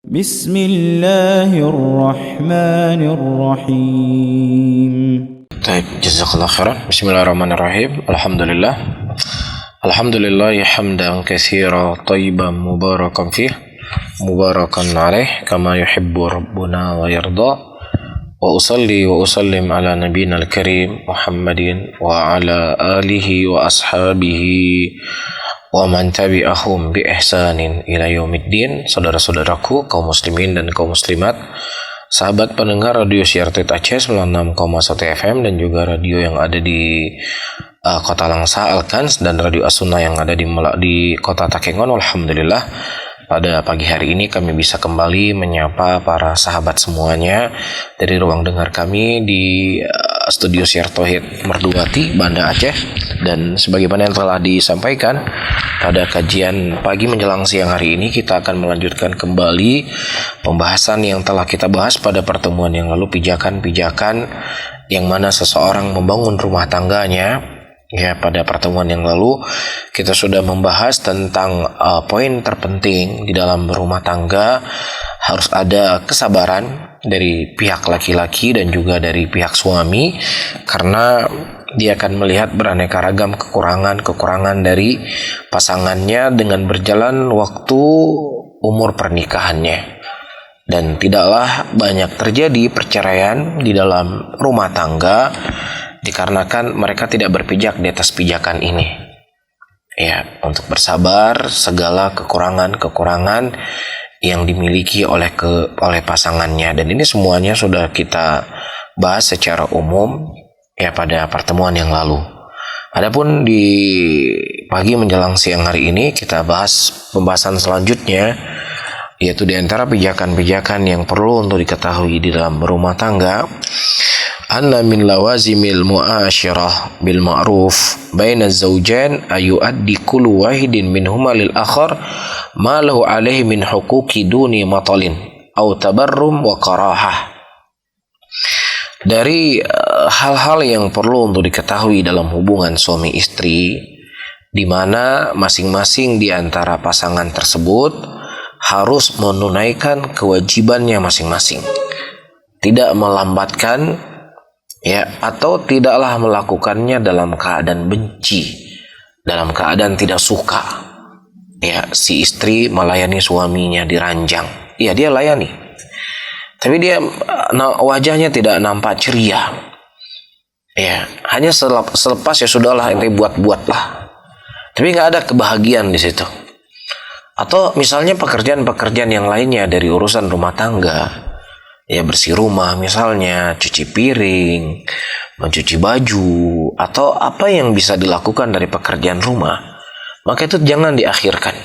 Bismillahirrahmanirrahim. Baik, jazakallah khairan. Bismillahirrahmanirrahim. Alhamdulillah hamdan katsira thayyiban mubarakan fih, mubarakan alaih kama yuhibbu rabbuna wa yarda. Wa usalli wa usallim ala nabiyyina al-karim Muhammadin wa ala alihi wa ashabihi wa man tabi'ahum bi ihsanin ila yaumiddin. Saudara-saudaraku kaum muslimin dan kaum muslimat, sahabat pendengar radio Siar Tit Aceh 96,1 FM dan juga radio yang ada di Kota Langsa Al-Kans dan radio As-Sunnah yang ada di Kota Takengon. Alhamdulillah, pada pagi hari ini kami bisa kembali menyapa para sahabat semuanya dari ruang dengar kami di studio Siar Tauhid Merduati, Banda Aceh. Dan sebagaimana yang telah disampaikan pada kajian pagi menjelang siang hari ini, kita akan melanjutkan kembali pembahasan yang telah kita bahas pada pertemuan yang lalu, pijakan-pijakan yang mana seseorang membangun rumah tangganya. Ya, pada pertemuan yang lalu kita sudah membahas tentang poin terpenting di dalam berumah tangga. Harus ada kesabaran dari pihak laki-laki dan juga dari pihak suami, karena dia akan melihat beraneka ragam kekurangan dari pasangannya dengan berjalan waktu umur pernikahannya. Dan tidaklah banyak terjadi perceraian di dalam rumah tangga dikarenakan mereka tidak berpijak di atas pijakan ini. Ya, untuk bersabar segala kekurangan yang dimiliki oleh pasangannya. Dan ini semuanya sudah kita bahas secara umum ya pada pertemuan yang lalu. Adapun di pagi menjelang siang hari ini kita bahas pembahasan selanjutnya, yaitu di antara pijakan-pijakan yang perlu untuk diketahui di dalam berumah tangga. Anna min lawazimil mu'asyirah bil ma'ruf baina az-zawjain ayu'addi kullu wahidin minhuma lil akhar ma lahu alaihi min huquqi duni matalin aw tabarrum wa karahah. Dari hal-hal yang perlu untuk diketahui dalam hubungan suami istri, di mana masing-masing di antara pasangan tersebut harus menunaikan kewajibannya masing-masing, tidak melambatkan ya, atau tidaklah melakukannya dalam keadaan benci, dalam keadaan tidak suka. Ya, si istri melayani suaminya di ranjang, ya dia layani, tapi dia wajahnya tidak nampak ceria. Ya, hanya selepas ya sudahlah, ente buat-buatlah, tapi nggak ada kebahagiaan di situ. Atau misalnya pekerjaan-pekerjaan yang lainnya dari urusan rumah tangga, ya bersih rumah misalnya, cuci piring, mencuci baju, atau apa yang bisa dilakukan dari pekerjaan rumah, maka itu jangan diakhirkan.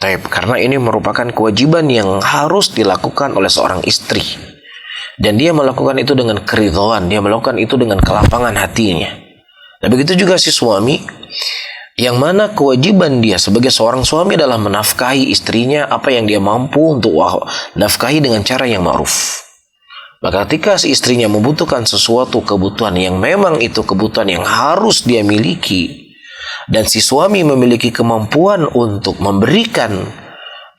Karena ini merupakan kewajiban yang harus dilakukan oleh seorang istri. Dan dia melakukan itu dengan keridhaan, dia melakukan itu dengan kelapangan hatinya. Dan begitu juga si suami, yang mana kewajiban dia sebagai seorang suami adalah menafkahi istrinya apa yang dia mampu untuk nafkahi dengan cara yang ma'ruf. Maka ketika si istrinya membutuhkan sesuatu kebutuhan yang memang itu kebutuhan yang harus dia miliki, dan si suami memiliki kemampuan untuk memberikan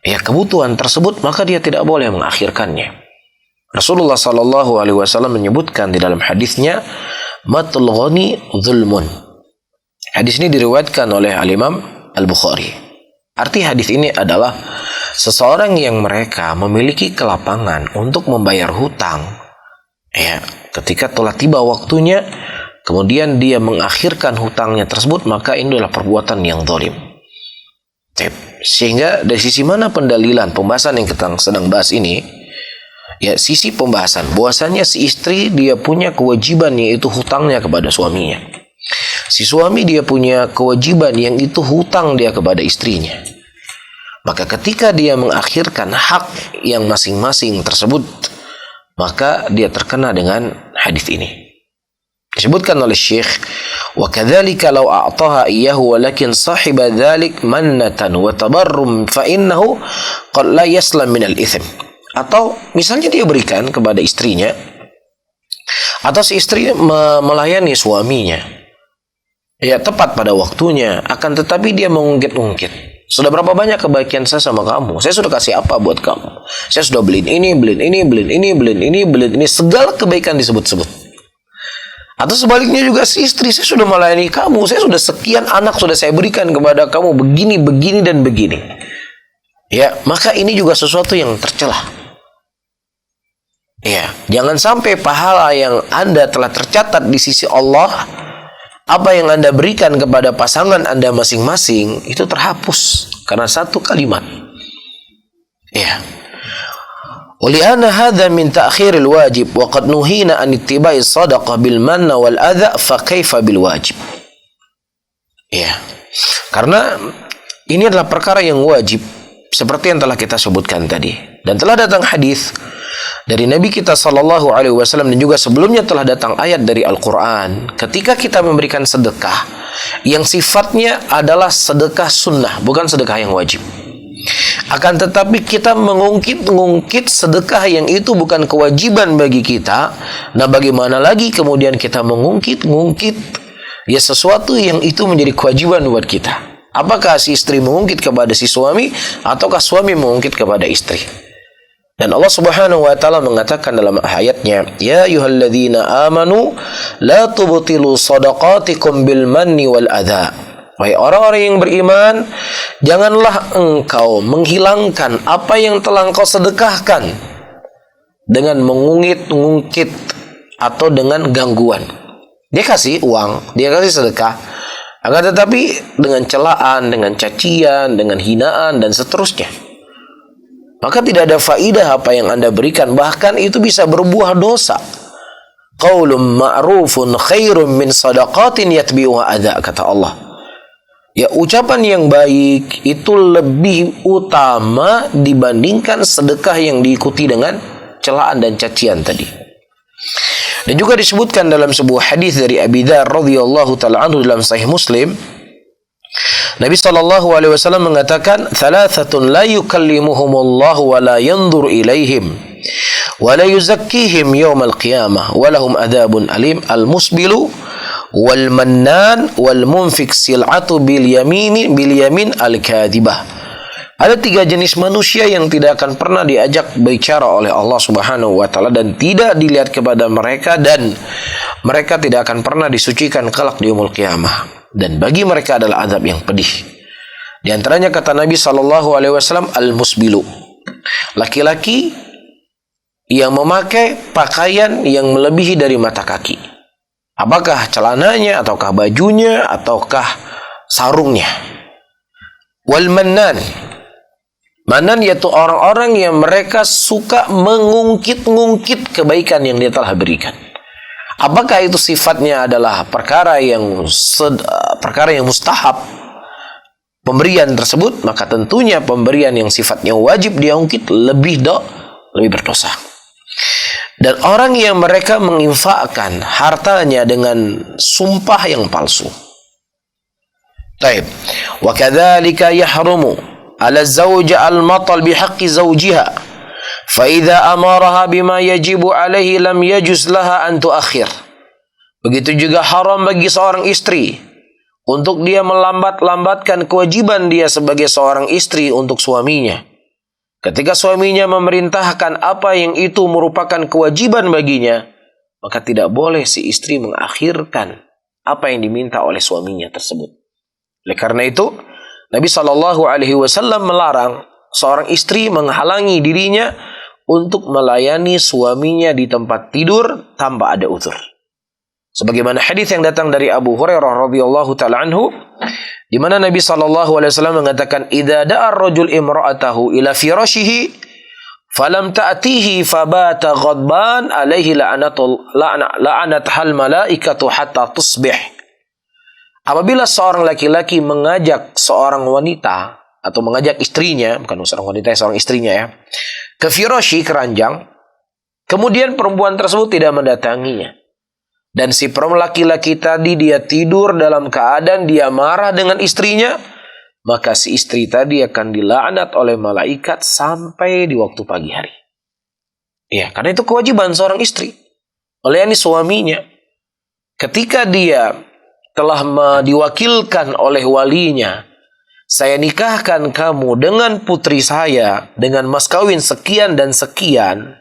ya kebutuhan tersebut, maka dia tidak boleh mengakhirkannya. Rasulullah SAW menyebutkan di dalam hadisnya, matul ghani zulmun. Hadis ini diriwayatkan oleh Al-Imam Al-Bukhari. Arti hadis ini adalah seseorang yang mereka memiliki kelapangan untuk membayar hutang, ya, ketika telah tiba waktunya, kemudian dia mengakhirkan hutangnya tersebut, maka ini adalah perbuatan yang zalim. Sehingga dari sisi mana pendalilan pembahasan yang kita sedang bahas ini? Ya, sisi pembahasan bahwasanya si istri dia punya kewajiban, yaitu hutangnya kepada suaminya. Si suami dia punya kewajiban yang itu hutang dia kepada istrinya. Maka ketika dia mengakhirkan hak yang masing-masing tersebut, maka dia terkena dengan hadis ini. Disebutkan oleh Syekh, wa kadzalika law a'taha iyyahu walakin sahiba dzalik mannatan wa tabarrum fa innahu qad la yaslam min al-itsm. Atau misalnya dia berikan kepada istrinya, atau si istri melayani suaminya, ya tepat pada waktunya, akan tetapi dia mengungkit-ungkit. Sudah berapa banyak kebaikan saya sama kamu? Saya sudah kasih apa buat kamu? Saya sudah beliin ini, segala kebaikan disebut-sebut. Atau sebaliknya juga si istri, saya sudah melayani kamu, saya sudah sekian anak sudah saya berikan kepada kamu, begini, dan begini. Ya, maka ini juga sesuatu yang tercela. Ya, jangan sampai pahala yang Anda telah tercatat di sisi Allah, apa yang Anda berikan kepada pasangan Anda masing-masing, itu terhapus karena satu kalimat. Ya. Wali'anna hadha min ta'khiril wajib wa qad nuhina an ittiba'i sadaqah bil manna wal adha fa kaifa bil wajib. Ya. Karena ini adalah perkara yang wajib seperti yang telah kita sebutkan tadi. Dan telah datang hadis dari Nabi kita sallallahu alaihi wasallam dan juga sebelumnya telah datang ayat dari Al-Qur'an. Ketika kita memberikan sedekah yang sifatnya adalah sedekah sunnah, bukan sedekah yang wajib. Akan tetapi kita mengungkit sedekah yang itu bukan kewajiban bagi kita. Nah, bagaimana lagi kemudian kita mengungkit ya sesuatu yang itu menjadi kewajiban buat kita? Apakah si istri mengungkit kepada si suami ataukah suami mengungkit kepada istri? Dan Allah Subhanahu wa taala mengatakan dalam ayatnya, "Ya ayyuhalladzina amanu la tubtilu shadaqatikum bil manni wal adza." Wahai orang-orang yang beriman, janganlah engkau menghilangkan apa yang telah engkau sedekahkan dengan mengungkit atau dengan gangguan. Dia kasih uang, dia kasih sedekah, akan tetapi dengan celaan, dengan cacian, dengan hinaan dan seterusnya. Maka tidak ada faidah apa yang Anda berikan. Bahkan itu bisa berbuah dosa. Qaulun ma'rufun khairun min sadaqatin yatbi'uha adza, kata Allah. Ya, ucapan yang baik itu lebih utama dibandingkan sedekah yang diikuti dengan celaan dan cacian tadi. Dan juga disebutkan dalam sebuah hadis dari Abi Dzar radhiyallahu taala anhu dalam Sahih Muslim, Nabi sallallahu alaihi wasallam mengatakan, "Thalathatun la yukallimuhumullahu wa la yanzur ilaihim wa la yuzakkihim yaumal qiyamah wa lahum adzabun alim, al-musbilu wal mannan wal munfik sil'atu bil yamin al-kadhibah." Ada 3 jenis manusia yang tidak akan pernah diajak bicara oleh Allah Subhanahu wa taala dan tidak dilihat kepada mereka, dan mereka tidak akan pernah disucikan kelak di yaumul qiyamah. Dan bagi mereka adalah azab yang pedih. Di antaranya kata Nabi sallallahu alaihi wasallam, al-musbilu, laki-laki yang memakai pakaian yang melebihi dari mata kaki. Apakah celananya, ataukah bajunya, ataukah sarungnya. Wal mannan, manan yaitu orang-orang yang mereka suka mengungkit-ungkit kebaikan yang dia telah berikan. Apakah itu sifatnya adalah perkara yang mustahab pemberian tersebut, maka tentunya pemberian yang sifatnya wajib dia ungkit lebih berdosa. Dan orang yang mereka menginfakkan hartanya dengan sumpah yang palsu. Taib. Wa kadzalika yahrumu 'ala zawja al-matal bihaqqi zawjiha. فَإِذَا أَمَرَهَا بِمَا يَجِبُ عَلَيْهِ لَمْ يَجُزْ لَهَا أَنْ تُؤَخِّرْ. Begitu juga haram bagi seorang istri untuk dia melambat-lambatkan kewajiban dia sebagai seorang istri untuk suaminya. Ketika suaminya memerintahkan apa yang itu merupakan kewajiban baginya, maka tidak boleh si istri mengakhirkan apa yang diminta oleh suaminya tersebut. Oleh karena itu, Nabi SAW melarang seorang istri menghalangi dirinya untuk melayani suaminya di tempat tidur tanpa ada uzur. Sebagaimana hadis yang datang dari Abu Hurairah radhiyallahu taala anhu, di mana Nabi sallallahu alaihi wasallam mengatakan, "Idza da'a ar-rajul imra'atahu ila firashihi falam ta'tihi fabata ghadban alaihi la'anathal malaikatu hatta tusbih." Apabila seorang laki-laki mengajak seorang wanita atau mengajak istrinya, bukan seorang wanita, seorang istrinya ya, ke firashi, keranjang, kemudian perempuan tersebut tidak mendatanginya, dan si laki-laki tadi dia tidur dalam keadaan dia marah dengan istrinya, maka si istri tadi akan dilaknat oleh malaikat sampai di waktu pagi hari. Ya, karena itu kewajiban seorang istri melayani suaminya. Ketika dia telah diwakilkan oleh walinya saya nikahkan kamu dengan putri saya dengan mas kawin sekian dan sekian,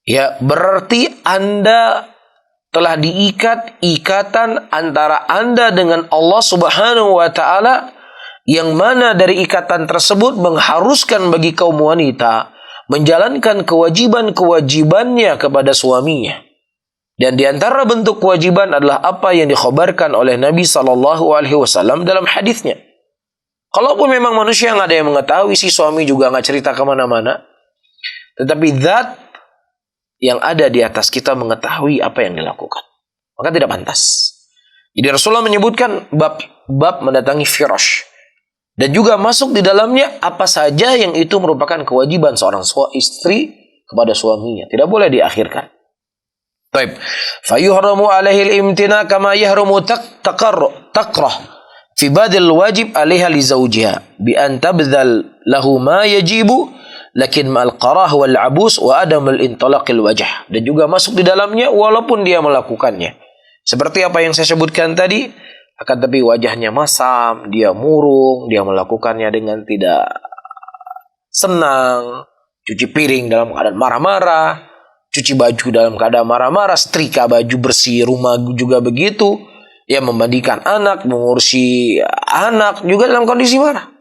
ya berarti Anda telah diikat ikatan antara Anda dengan Allah Subhanahu wa taala, yang mana dari ikatan tersebut mengharuskan bagi kaum wanita menjalankan kewajiban-kewajibannya kepada suaminya. Dan di antara bentuk kewajiban adalah apa yang dikhabarkan oleh Nabi SAW dalam hadisnya. Kalaupun memang manusia nggak ada yang mengetahui, si suami juga nggak cerita kemana-mana, tetapi zat yang ada di atas kita mengetahui apa yang dilakukan, maka tidak pantas. Jadi Rasulullah menyebutkan bab mendatangi firash, dan juga masuk di dalamnya apa saja yang itu merupakan kewajiban seorang istri kepada suaminya, tidak boleh diakhirkan. Baik, fayuhramu alaihi al-imtina kama yahrumu takrah fi badil wajib alaiha li zawjiha bi an tabdhal lahu ma yajibu lakin ma'al qarah wal abus wa adam al intalaqil wajh. Dan juga masuk di dalamnya walaupun dia melakukannya seperti apa yang saya sebutkan tadi, akan tapi wajahnya masam, dia murung, dia melakukannya dengan tidak senang, cuci piring dalam keadaan marah-marah, cuci baju dalam keadaan marah-marah, setrika baju bersih rumah juga begitu, ya memandikan anak, mengurusi anak juga dalam kondisi marah.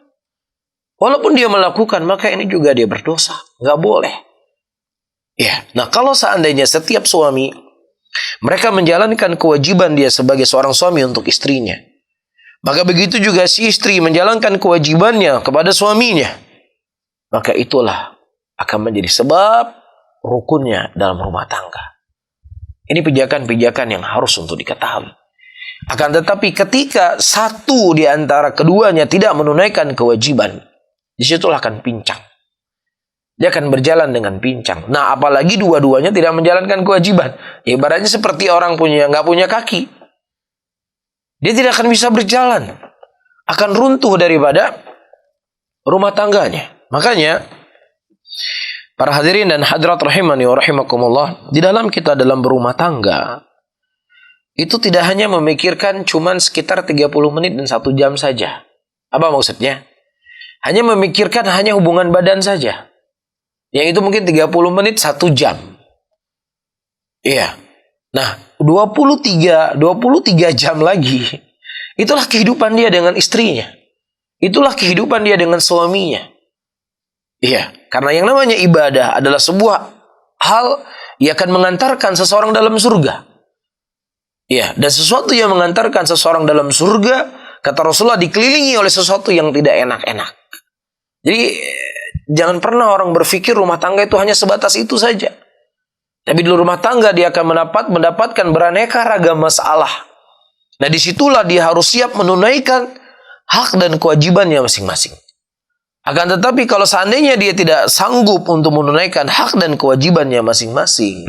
Walaupun dia melakukan, maka ini juga dia berdosa, nggak boleh. Ya, nah kalau seandainya setiap suami mereka menjalankan kewajiban dia sebagai seorang suami untuk istrinya, maka begitu juga si istri menjalankan kewajibannya kepada suaminya, maka itulah akan menjadi sebab rukunnya dalam rumah tangga. Ini pijakan-pijakan yang harus untuk diketahui. Akan tetapi ketika satu di antara keduanya tidak menunaikan kewajiban, disitulah akan pincang. Dia akan berjalan dengan pincang. Nah, apalagi dua-duanya tidak menjalankan kewajiban. Ibaratnya seperti orang nggak punya kaki. Dia tidak akan bisa berjalan. Akan runtuh daripada rumah tangganya. Makanya, para hadirin dan hadirat rahimani wa rahimakumullah, di dalam kita dalam berumah tangga, itu tidak hanya memikirkan cuman sekitar 30 menit dan 1 jam saja. Apa maksudnya? Hanya memikirkan hanya hubungan badan saja. Yang itu mungkin 30 menit 1 jam. Iya. Nah, 23 jam lagi, itulah kehidupan dia dengan istrinya. Itulah kehidupan dia dengan suaminya. Iya, karena yang namanya ibadah adalah sebuah hal yang akan mengantarkan seseorang dalam surga. Iya, dan sesuatu yang mengantarkan seseorang dalam surga, kata Rasulullah, dikelilingi oleh sesuatu yang tidak enak-enak. Jadi jangan pernah orang berpikir rumah tangga itu hanya sebatas itu saja. Tapi di rumah tangga dia akan mendapatkan beraneka ragam masalah. Nah, disitulah dia harus siap menunaikan hak dan kewajibannya masing-masing. Akan tetapi kalau seandainya dia tidak sanggup untuk menunaikan hak dan kewajibannya masing-masing,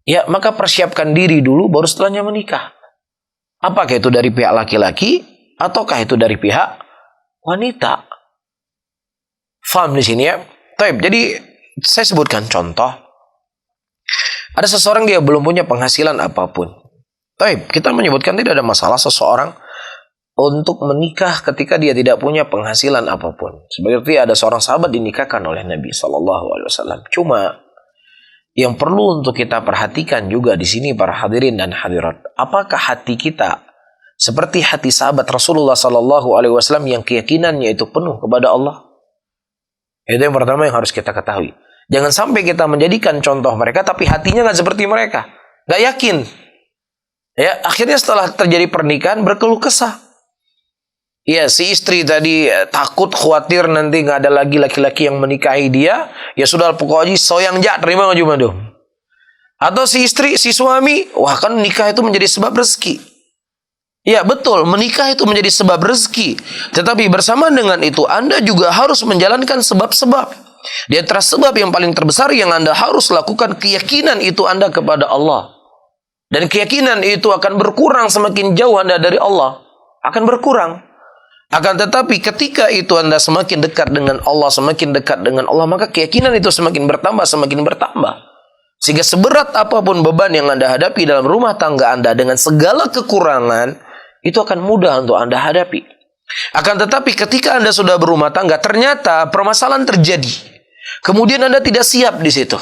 ya maka persiapkan diri dulu baru setelahnya menikah. Apakah itu dari pihak laki-laki ataukah itu dari pihak wanita? Faham di sini ya? Taib. Jadi saya sebutkan contoh. Ada seseorang dia belum punya penghasilan apapun. Taib. Kita menyebutkan tidak ada masalah seseorang untuk menikah ketika dia tidak punya penghasilan apapun. Seperti ada seorang sahabat dinikahkan oleh Nabi SAW. Cuma yang perlu untuk kita perhatikan juga di sini para hadirin dan hadirat, apakah hati kita seperti hati sahabat Rasulullah SAW yang keyakinannya itu penuh kepada Allah? Itu yang pertama yang harus kita ketahui. Jangan sampai kita menjadikan contoh mereka tapi hatinya nggak seperti mereka, nggak yakin. Ya, akhirnya setelah terjadi pernikahan berkeluh kesah. Ya, si istri tadi takut, khawatir nanti nggak ada lagi laki-laki yang menikahi dia. Ya sudah, pokoknya soyang jak terima cuma dong. Atau si istri, si suami, wah kan nikah itu menjadi sebab rezeki. Ya betul, menikah itu menjadi sebab rezeki. Tetapi bersamaan dengan itu, Anda juga harus menjalankan sebab-sebab. Di antara sebab yang paling terbesar yang Anda harus lakukan, keyakinan itu Anda kepada Allah. Dan keyakinan itu akan berkurang semakin jauh Anda dari Allah. Akan berkurang. Akan tetapi ketika itu Anda semakin dekat dengan Allah, maka keyakinan itu semakin bertambah. Sehingga seberat apapun beban yang Anda hadapi dalam rumah tangga Anda dengan segala kekurangan, itu akan mudah untuk Anda hadapi. Akan tetapi ketika Anda sudah berumah tangga, ternyata permasalahan terjadi. Kemudian Anda tidak siap di situ.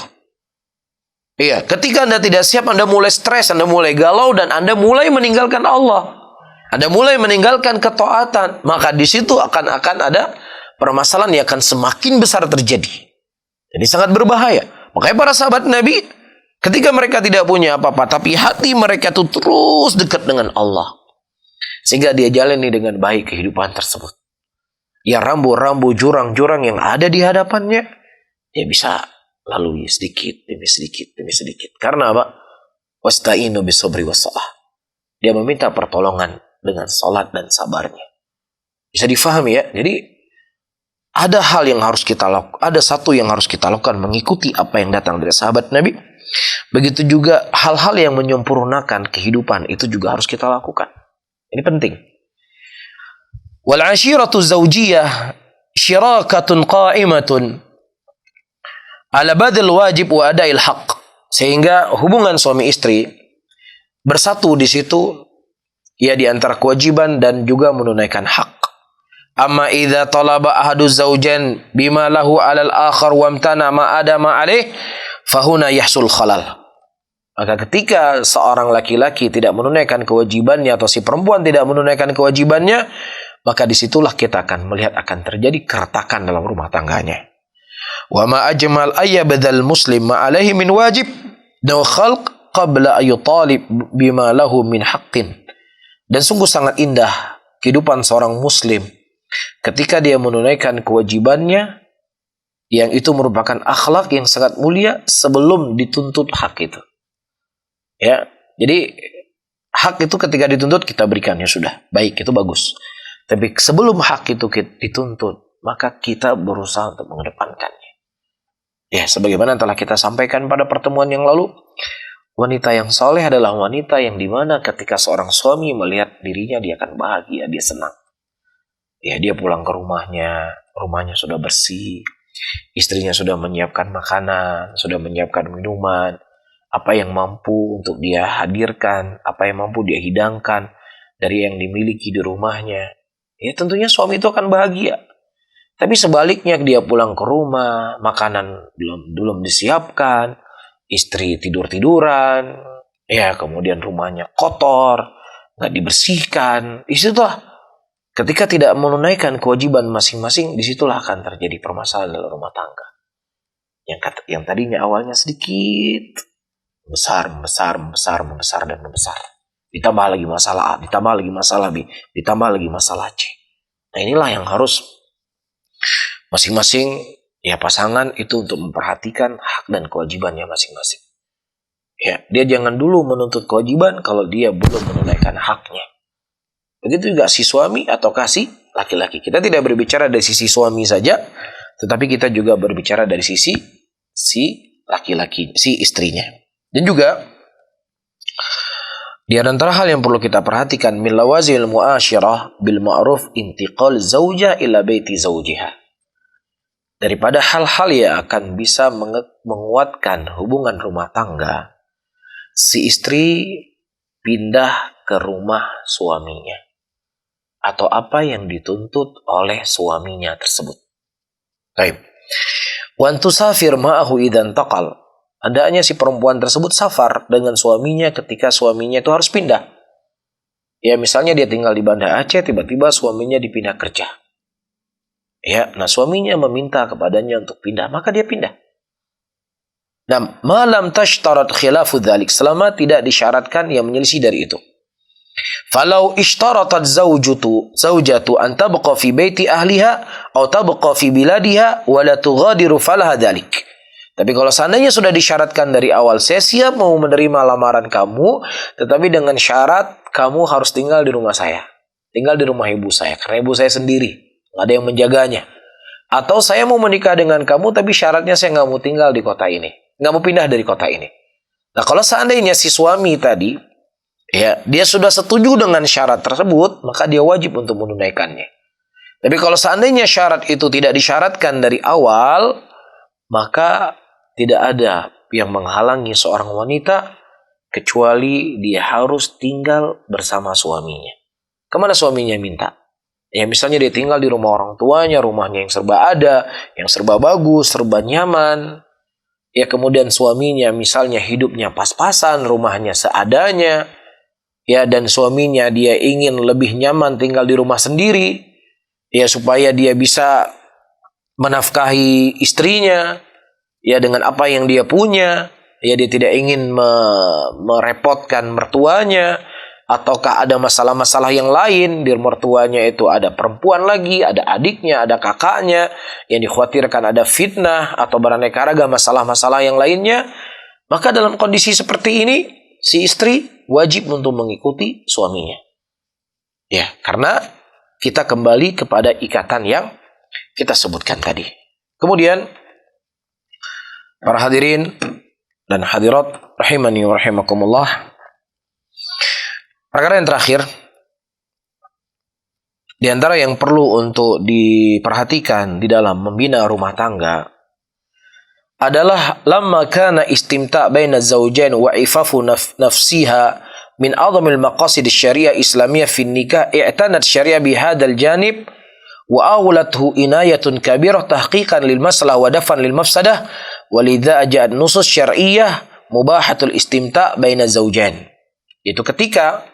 Iya, ketika Anda tidak siap, Anda mulai stres, Anda mulai galau, dan Anda mulai meninggalkan Allah. Anda mulai meninggalkan ketaatan. Maka di situ akan ada permasalahan yang akan semakin besar terjadi. Jadi sangat berbahaya. Makanya para sahabat Nabi, ketika mereka tidak punya apa-apa, tapi hati mereka itu terus dekat dengan Allah. Sehingga dia jalani dengan baik kehidupan tersebut. Ya, rambu-rambu, jurang-jurang yang ada di hadapannya, dia bisa lalui sedikit demi sedikit demi sedikit. Karena apa? Wasta'inu bisobri wassalah. Dia meminta pertolongan dengan salat dan sabarnya. Bisa difahami ya? Jadi ada hal yang harus kita lakukan, ada satu yang harus kita lakukan, mengikuti apa yang datang dari sahabat Nabi. Begitu juga hal-hal yang menyempurnakan kehidupan itu juga harus kita lakukan. Ini penting. Wal ashiratu zawjiyah syirakatun qa'imatun ala badil wajib wa adail haq. Sehingga hubungan suami istri bersatu di situ, ya, di antara kewajiban dan juga menunaikan hak. Amma idza talaba ahadu zawjan bima lahu 'alal akhar wa amtana ma adama 'alaih fahuna yahsul khalal. Maka ketika seorang laki-laki tidak menunaikan kewajibannya atau si perempuan tidak menunaikan kewajibannya, maka disitulah kita akan melihat akan terjadi keretakan dalam rumah tangganya. Wa ma ajmal ayyabdal muslim ma 'alaihi min wajib daw khalq qabla ayutalib bima lahu min haqqin. Dan sungguh sangat indah kehidupan seorang muslim ketika dia menunaikan kewajibannya, yang itu merupakan akhlak yang sangat mulia sebelum dituntut hak itu. Ya, jadi hak itu ketika dituntut kita berikan, ya sudah, baik, itu bagus. Tapi sebelum hak itu dituntut, maka kita berusaha untuk mengedepankannya. Ya, sebagaimana telah kita sampaikan pada pertemuan yang lalu, wanita yang soleh adalah wanita yang dimana ketika seorang suami melihat dirinya, dia akan bahagia, dia senang. Ya, dia pulang ke rumahnya, rumahnya sudah bersih, istrinya sudah menyiapkan makanan, sudah menyiapkan minuman, apa yang mampu untuk dia hadirkan, apa yang mampu dia hidangkan dari yang dimiliki di rumahnya. Ya, tentunya suami itu akan bahagia. Tapi sebaliknya, dia pulang ke rumah, makanan belum disiapkan, istri tidur-tiduran, ya, kemudian rumahnya kotor, nggak dibersihkan. Disitulah ketika tidak menunaikan kewajiban masing-masing, disitulah akan terjadi permasalahan dalam rumah tangga. Yang tadinya awalnya sedikit, membesar, dan membesar. Ditambah lagi masalah A, ditambah lagi masalah B, ditambah lagi masalah C. Nah, inilah yang harus masing-masing, ya, pasangan itu untuk memperhatikan hak dan kewajibannya masing-masing. Ya, dia jangan dulu menuntut kewajiban kalau dia belum menunaikan haknya. Begitu juga si suami ataukah si laki-laki. Kita tidak berbicara dari sisi suami saja, tetapi kita juga berbicara dari sisi si laki-laki, si istrinya. Dan juga di antara hal yang perlu kita perhatikan, min lawazil mu'asyirah bil ma'ruf intiqal zauja ila baiti zaujiha. Daripada hal-hal yang akan bisa menguatkan hubungan rumah tangga, si istri pindah ke rumah suaminya atau apa yang dituntut oleh suaminya tersebut. Baik. Wa antusafir ma'ahu idzan taqal. Hendaknya si perempuan tersebut safar dengan suaminya ketika suaminya itu harus pindah. Ya, misalnya dia tinggal di Banda Aceh, tiba-tiba suaminya dipindah kerja. Ya, nah suaminya meminta kepadanya untuk pindah, maka dia pindah. Nah, malam tashtarat khilafu dzalik, selama tidak disyaratkan yang menyelisih dari itu. Falau ishtaratat zaujatu an tabqa fi baiti ahliha atau tabqa fi biladiha wa la tughadiru falaha dzalik. Tapi kalau seandainya sudah disyaratkan dari awal, saya siap mau menerima lamaran kamu, tetapi dengan syarat kamu harus tinggal di rumah saya. Tinggal di rumah ibu saya, karena ibu saya sendiri, nggak ada yang menjaganya. Atau saya mau menikah dengan kamu, tapi syaratnya saya nggak mau tinggal di kota ini, nggak mau pindah dari kota ini. Nah, kalau seandainya si suami tadi, ya, dia sudah setuju dengan syarat tersebut, maka dia wajib untuk menunaikannya. Tapi kalau seandainya syarat itu tidak disyaratkan dari awal, maka tidak ada yang menghalangi seorang wanita kecuali dia harus tinggal bersama suaminya. Kemana suaminya minta? Ya misalnya dia tinggal di rumah orang tuanya, rumahnya yang serba ada, yang serba bagus, serba nyaman. Ya kemudian suaminya misalnya hidupnya pas-pasan, rumahnya seadanya. Ya dan suaminya dia ingin lebih nyaman tinggal di rumah sendiri. Ya supaya dia bisa menafkahi istrinya. Ya dengan apa yang dia punya. Ya dia tidak ingin merepotkan mertuanya. Ataukah ada masalah-masalah yang lain di mertuanya itu ada perempuan lagi, ada adiknya, ada kakaknya yang dikhawatirkan ada fitnah atau beraneka ragam masalah-masalah yang lainnya, maka dalam kondisi seperti ini si istri wajib untuk mengikuti suaminya. Ya, karena kita kembali kepada ikatan yang kita sebutkan tadi. Kemudian para hadirin dan hadirat rahimani wa rahimakumullah, perkara yang terakhir di antara yang perlu untuk diperhatikan di dalam membina rumah tangga adalah lamma kana istimta' baina zawjain wa ifafu nafsiha min a'zamil maqasid syariah islamiyah fi nikah, i'tanat syariah bihadzal janib wa awlathu inayatun kabirah tahqiqan lil masalah wa dafan lil mafsadah, walidha ja'at nusus syar'iyyah mubahatul istimta' baina zawjain. Itu ketika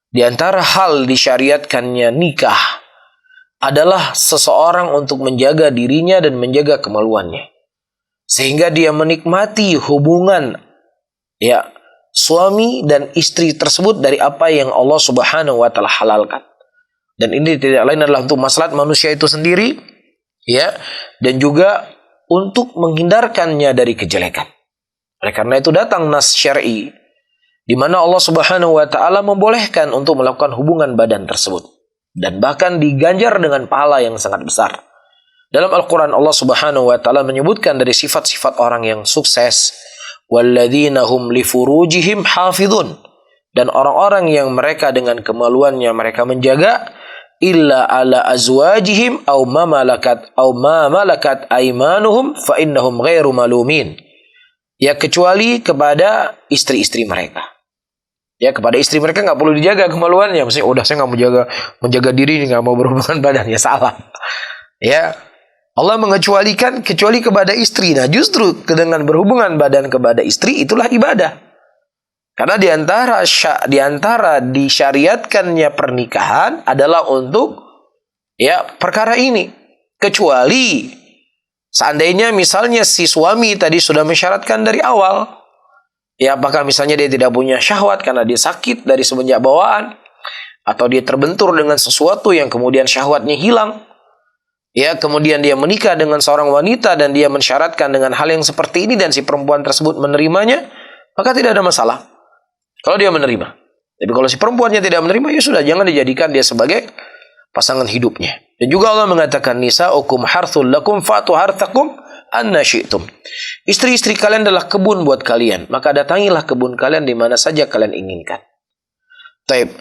di antara hal disyariatkannya nikah adalah seseorang untuk menjaga dirinya dan menjaga kemaluannya. Sehingga dia menikmati hubungan ya suami dan istri tersebut dari apa yang Allah Subhanahu wa taala halalkan. Dan ini tidak lain adalah untuk maslahat manusia itu sendiri ya, dan juga untuk menghindarkannya dari kejelekan. Oleh karena itu datang nas syar'i di mana Allah Subhanahu wa taala membolehkan untuk melakukan hubungan badan tersebut dan bahkan diganjar dengan pahala yang sangat besar. Dalam Al-Qur'an Allah Subhanahu wa taala menyebutkan dari sifat-sifat orang yang sukses, walladzina hum li furujihim hafizun, dan orang-orang yang mereka dengan kemaluannya mereka menjaga, illa ala azwajihim aw ma malakat aymanuhum fa innahum ghairu malumin. Ya kecuali kepada istri-istri mereka. Ya kepada istri mereka nggak perlu dijaga kemaluannya. Maksudnya udah saya nggak mau menjaga diri, nggak mau berhubungan badan, ya salah. Ya Allah mengecualikan kecuali kepada istri. Nah justru dengan berhubungan badan kepada istri itulah ibadah. Karena di antara disyariatkannya pernikahan adalah untuk ya perkara ini. Kecuali seandainya misalnya si suami tadi sudah mensyaratkan dari awal. Ya apakah misalnya dia tidak punya syahwat karena dia sakit dari semenjak bawaan, atau dia terbentur dengan sesuatu yang kemudian syahwatnya hilang. Ya kemudian dia menikah dengan seorang wanita dan dia mensyaratkan dengan hal yang seperti ini dan si perempuan tersebut menerimanya, maka tidak ada masalah kalau dia menerima. Tapi kalau si perempuannya tidak menerima, ya sudah, jangan dijadikan dia sebagai pasangan hidupnya. Dan juga Allah mengatakan, nisa'ukum harthul lakum fa'tu harthakum anna syi'tum. Istri-istri kalian adalah kebun buat kalian, maka datangilah kebun kalian di mana saja kalian inginkan. Taib.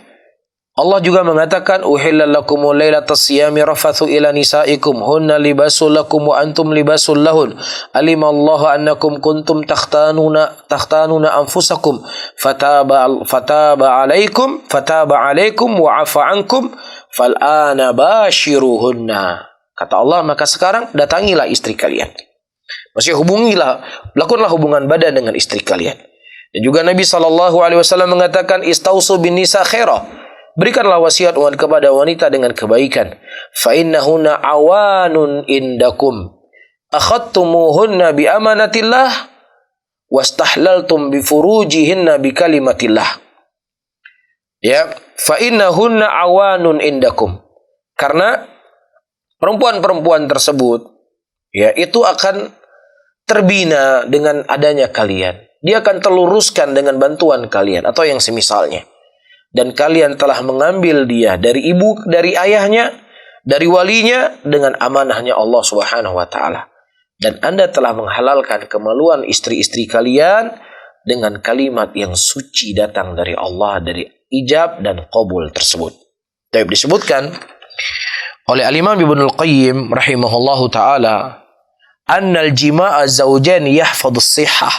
Allah juga mengatakan, uhilla lakumul lailatas siyami rafathu ila nisaikum hunna libasul lakum wa antum libasul lahun. Alimallahu annakum kuntum takhtanuna anfusakum fataba alaikum wa afa ankum fal'ana bashiruhunna. Kata Allah, maka sekarang datangilah istri kalian. Maksudnya lakukanlah hubungan badan dengan istri kalian. Dan juga Nabi SAW mengatakan, istausu bin nisa khairah. Berikanlah wasiat kepada wanita dengan kebaikan. Fa innahunna awanun indakum. Akhadtumuhunna bi amanatillah wastahlaltum bi furujihinna bi kalimatillah. Ya, fa innahunna awanun indakum. Karena perempuan-perempuan tersebut ya itu akan terbina dengan adanya kalian. Dia akan terluruskan dengan bantuan kalian atau yang semisalnya. Dan kalian telah mengambil dia dari ibu, dari ayahnya, dari walinya dengan amanahnya Allah Subhanahu wa taala. Dan Anda telah menghalalkan kemaluan istri-istri kalian dengan kalimat yang suci datang dari Allah, dari ijab dan qabul tersebut. Tapi disebutkan oleh Al-Imam Ibnul Qayyim rahimahullahu taala, annal jima'a zawjan yahfadhu as-sihhah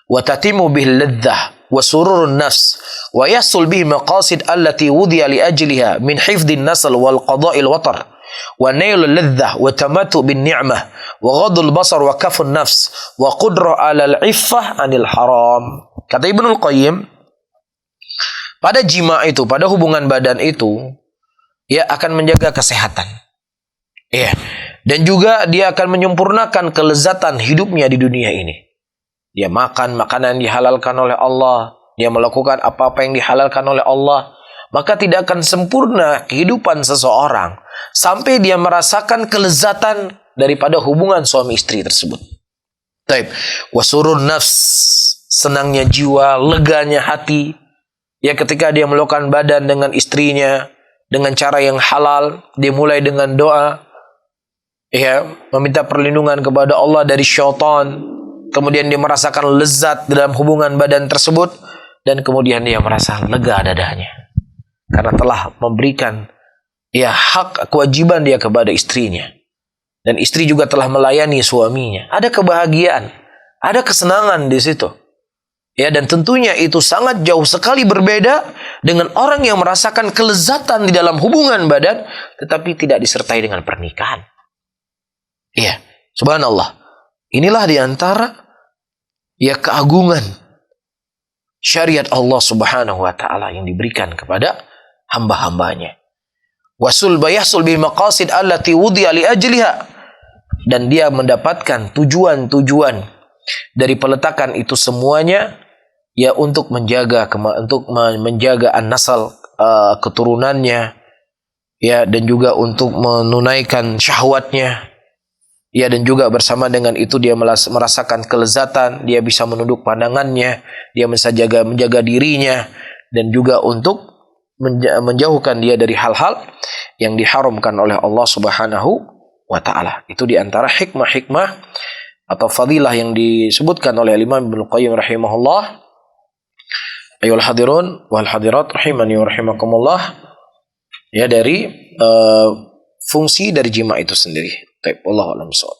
wa tatimu bil ladzah wa sururun nafs wa yasul bihi maqasid allati wudiya li ajliha min hifdhin nasl wal qada'il watar wa nailul ladzah wa tamattu bin ni'mah wa ghadul basar wa kafun nafs wa qudrah 'alal 'iffah 'anil haram. Kata Ibnul Qayyim, pada jima itu, pada hubungan badan itu, ia akan menjaga kesehatan. Ya. Dan juga dia akan menyempurnakan kelezatan hidupnya di dunia ini. Dia makan makanan yang dihalalkan oleh Allah, dia melakukan apa-apa yang dihalalkan oleh Allah, maka tidak akan sempurna kehidupan seseorang sampai dia merasakan kelezatan daripada hubungan suami istri tersebut. Taib. Wasurun nafs, senangnya jiwa, leganya hati. Ya, ketika dia melakukan badan dengan istrinya dengan cara yang halal, dia mulai dengan doa, ya, meminta perlindungan kepada Allah dari syaitan. Kemudian dia merasakan lezat dalam hubungan badan tersebut, dan kemudian dia merasa lega dadanya karena telah memberikan ya hak kewajiban dia kepada istrinya, dan istri juga telah melayani suaminya. Ada kebahagiaan, ada kesenangan di situ. Ya, dan tentunya itu sangat jauh sekali berbeda dengan orang yang merasakan kelezatan di dalam hubungan badan tetapi tidak disertai dengan pernikahan. Iya, subhanallah. Inilah diantara ya keagungan syariat Allah Subhanahu wa ta'ala yang diberikan kepada hamba-hambanya. Wasul bayasul bi maqasid allati wudiya li ajliha, dan dia mendapatkan tujuan-tujuan dari peletakan itu semuanya ya untuk menjaga an-nasal, keturunannya, ya, dan juga untuk menunaikan syahwatnya. Ya, dan juga bersama dengan itu dia merasakan kelezatan, dia bisa menunduk pandangannya, dia bisa menjaga dirinya, dan juga untuk menjauhkan dia dari hal-hal yang diharamkan oleh Allah Subhanahu wa ta'ala. Itu diantara hikmah-hikmah atau fadilah yang disebutkan oleh Imam Ibnul Qayyim rahimahullah. Ayyuhal hadirun wal hadirat rahimani wa rahimakumullah. Ya, dari fungsi dari jima itu sendiri. Baik, wallahu a'lam bishawab.